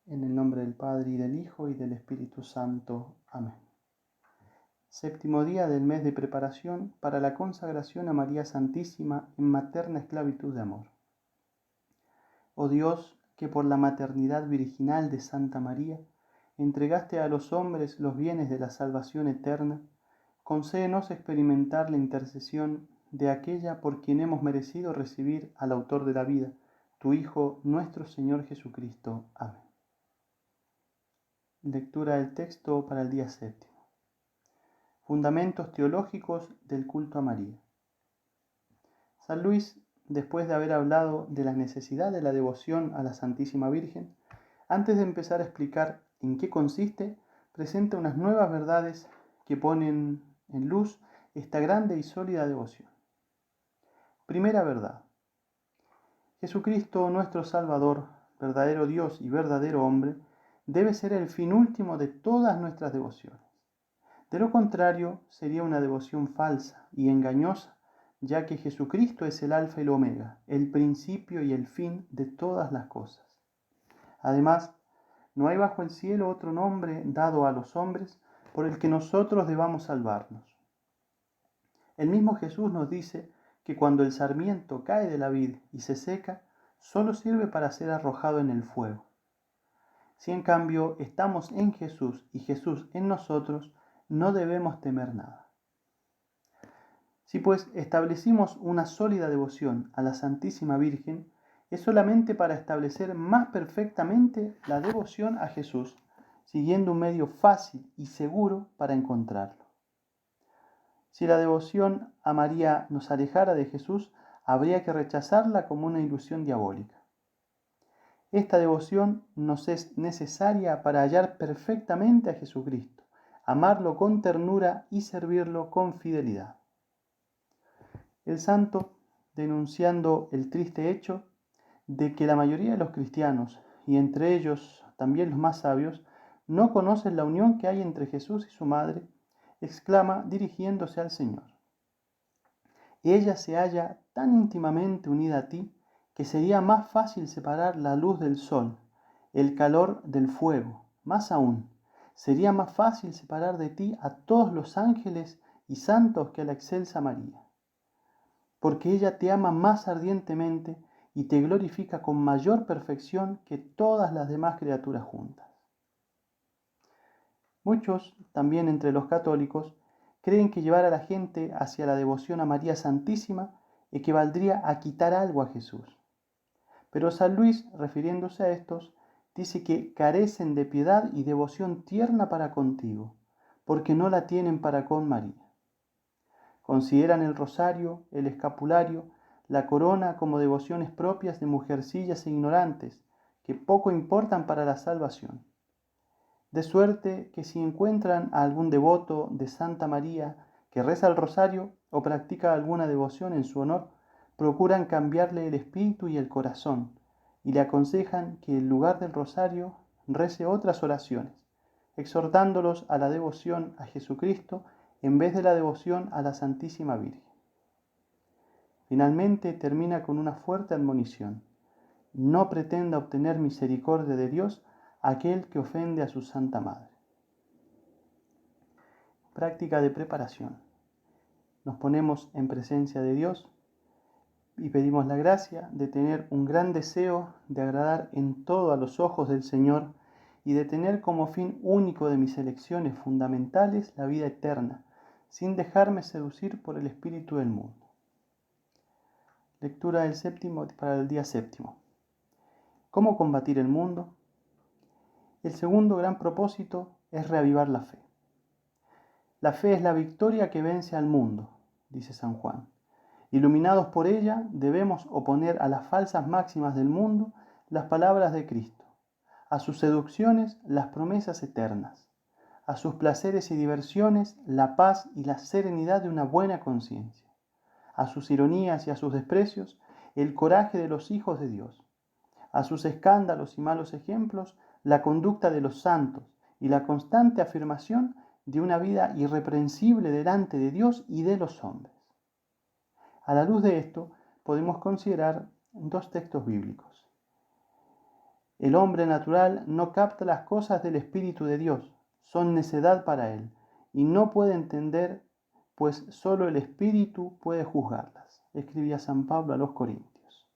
En el nombre del Padre, y del Hijo, y del Espíritu Santo. Amén. Séptimo día del mes de preparación para la consagración a María Santísima en materna esclavitud de amor. Oh Dios, que por la maternidad virginal de Santa María entregaste a los hombres los bienes de la salvación eterna, concédenos experimentar la intercesión de aquella por quien hemos merecido recibir al autor de la vida, tu Hijo, nuestro Señor Jesucristo. Amén. Lectura del texto para el día séptimo. Fundamentos teológicos del culto a María. San Luis, después de haber hablado de la necesidad de la devoción a la Santísima Virgen, antes de empezar a explicar en qué consiste, presenta unas nuevas verdades que ponen en luz esta grande y sólida devoción. Primera verdad. Jesucristo, nuestro Salvador, verdadero Dios y verdadero hombre, debe ser el fin último de todas nuestras devociones. De lo contrario, sería una devoción falsa y engañosa, ya que Jesucristo es el alfa y el omega, el principio y el fin de todas las cosas. Además, no hay bajo el cielo otro nombre dado a los hombres por el que nosotros debamos salvarnos. El mismo Jesús nos dice que cuando el sarmiento cae de la vid y se seca, solo sirve para ser arrojado en el fuego. Si en cambio estamos en Jesús y Jesús en nosotros, no debemos temer nada. Si pues establecimos una sólida devoción a la Santísima Virgen, es solamente para establecer más perfectamente la devoción a Jesús, siguiendo un medio fácil y seguro para encontrarlo. Si la devoción a María nos alejara de Jesús, habría que rechazarla como una ilusión diabólica. Esta devoción nos es necesaria para hallar perfectamente a Jesucristo, amarlo con ternura y servirlo con fidelidad. El santo, denunciando el triste hecho de que la mayoría de los cristianos, y entre ellos también los más sabios, no conocen la unión que hay entre Jesús y su madre, exclama dirigiéndose al Señor: ella se halla tan íntimamente unida a ti que sería más fácil separar la luz del sol, el calor del fuego. Más aún, sería más fácil separar de ti a todos los ángeles y santos que a la excelsa María, porque ella te ama más ardientemente y te glorifica con mayor perfección que todas las demás criaturas juntas. Muchos, también entre los católicos, creen que llevar a la gente hacia la devoción a María Santísima equivaldría a quitar algo a Jesús. Pero San Luis, refiriéndose a estos, dice que carecen de piedad y devoción tierna para contigo, porque no la tienen para con María. Consideran el rosario, el escapulario, la corona como devociones propias de mujercillas e ignorantes, que poco importan para la salvación. De suerte que si encuentran a algún devoto de Santa María que reza el rosario o practica alguna devoción en su honor, procuran cambiarle el espíritu y el corazón, y le aconsejan que en lugar del rosario rece otras oraciones, exhortándolos a la devoción a Jesucristo en vez de la devoción a la Santísima Virgen. Finalmente termina con una fuerte admonición: no pretenda obtener misericordia de Dios aquel que ofende a su Santa Madre. Práctica de preparación. Nos ponemos en presencia de Dios y pedimos la gracia de tener un gran deseo de agradar en todo a los ojos del Señor y de tener como fin único de mis elecciones fundamentales la vida eterna, sin dejarme seducir por el espíritu del mundo. Lectura del séptimo para el día séptimo. ¿Cómo combatir el mundo? El segundo gran propósito es reavivar la fe. La fe es la victoria que vence al mundo, dice San Juan. Iluminados por ella, debemos oponer a las falsas máximas del mundo las palabras de Cristo, a sus seducciones las promesas eternas, a sus placeres y diversiones la paz y la serenidad de una buena conciencia, a sus ironías y a sus desprecios el coraje de los hijos de Dios, a sus escándalos y malos ejemplos la conducta de los santos y la constante afirmación de una vida irreprensible delante de Dios y de los hombres. A la luz de esto, podemos considerar dos textos bíblicos. El hombre natural no capta las cosas del Espíritu de Dios, son necedad para él, y no puede entender, pues solo el Espíritu puede juzgarlas, escribía San Pablo a los Corintios.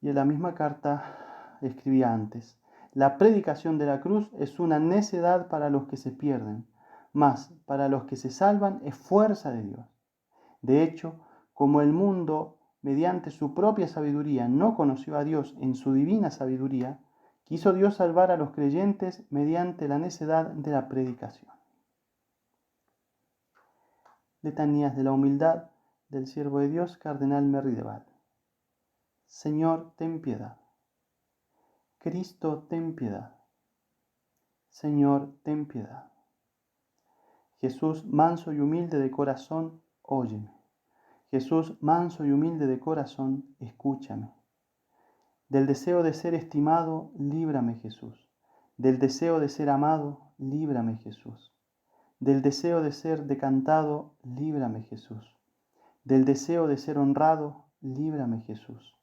Y en la misma carta escribía antes: la predicación de la cruz es una necedad para los que se pierden, mas para los que se salvan es fuerza de Dios. De hecho, como el mundo, mediante su propia sabiduría, no conoció a Dios en su divina sabiduría, quiso Dios salvar a los creyentes mediante la necedad de la predicación. Letanías de la humildad del siervo de Dios, Cardenal Merry de Val. Señor, ten piedad. Cristo, ten piedad. Señor, ten piedad. Jesús, manso y humilde de corazón, óyeme. Jesús, manso y humilde de corazón, escúchame. Del deseo de ser estimado, líbrame, Jesús. Del deseo de ser amado, líbrame, Jesús. Del deseo de ser decantado, líbrame, Jesús. Del deseo de ser honrado, líbrame, Jesús.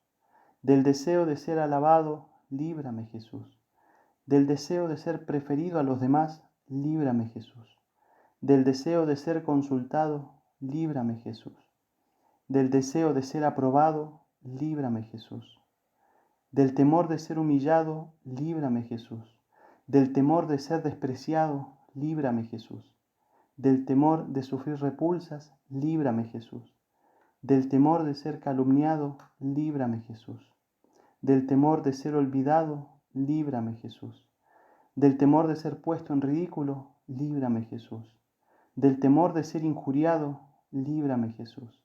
Del deseo de ser alabado, líbrame, Jesús. Del deseo de ser preferido a los demás, líbrame, Jesús. Del deseo de ser consultado, líbrame, Jesús. Del deseo de ser aprobado, líbrame, Jesús. Del temor de ser humillado, líbrame, Jesús. Del temor de ser despreciado, líbrame, Jesús. Del temor de sufrir repulsas, líbrame, Jesús. Del temor de ser calumniado, líbrame, Jesús. Del temor de ser olvidado, líbrame, Jesús. Del temor de ser puesto en ridículo, líbrame, Jesús. Del temor de ser injuriado, líbrame, Jesús.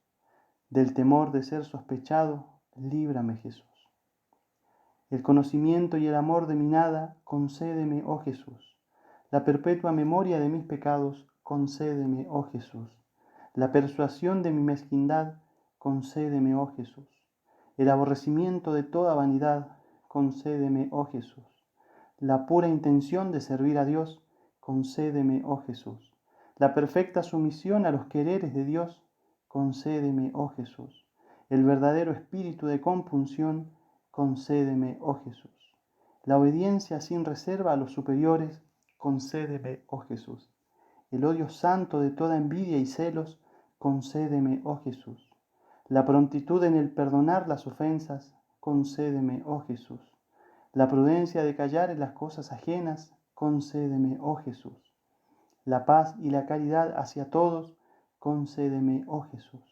Del temor de ser sospechado, líbrame, Jesús. El conocimiento y el amor de mi nada, concédeme, oh Jesús. La perpetua memoria de mis pecados, concédeme, oh Jesús. La persuasión de mi mezquindad, concédeme, oh Jesús. El aborrecimiento de toda vanidad, concédeme, oh Jesús. La pura intención de servir a Dios, concédeme, oh Jesús. La perfecta sumisión a los quereres de Dios, concédeme, oh Jesús. El verdadero espíritu de compunción, concédeme, oh Jesús. La obediencia sin reserva a los superiores, concédeme, oh Jesús. El odio santo de toda envidia y celos, concédeme, oh Jesús. La prontitud en el perdonar las ofensas, concédeme, oh Jesús. La prudencia de callar en las cosas ajenas, concédeme, oh Jesús. La paz y la caridad hacia todos, concédeme, oh Jesús.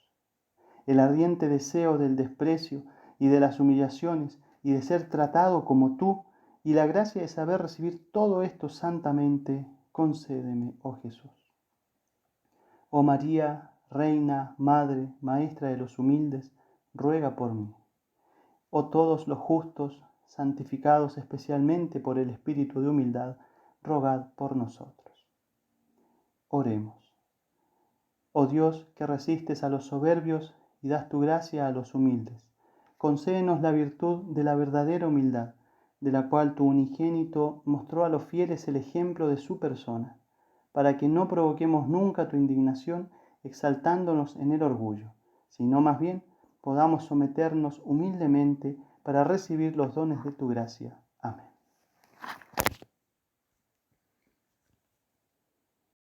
El ardiente deseo del desprecio y de las humillaciones y de ser tratado como tú, y la gracia de saber recibir todo esto santamente, concédeme, oh Jesús. Oh María, Reina, Madre, Maestra de los humildes, ruega por mí. Oh todos los justos, santificados especialmente por el Espíritu de humildad, rogad por nosotros. Oremos. Oh Dios, que resistes a los soberbios y das tu gracia a los humildes, concédenos la virtud de la verdadera humildad, de la cual tu unigénito mostró a los fieles el ejemplo de su persona, para que no provoquemos nunca tu indignación exaltándonos en el orgullo, sino más bien podamos someternos humildemente para recibir los dones de tu gracia.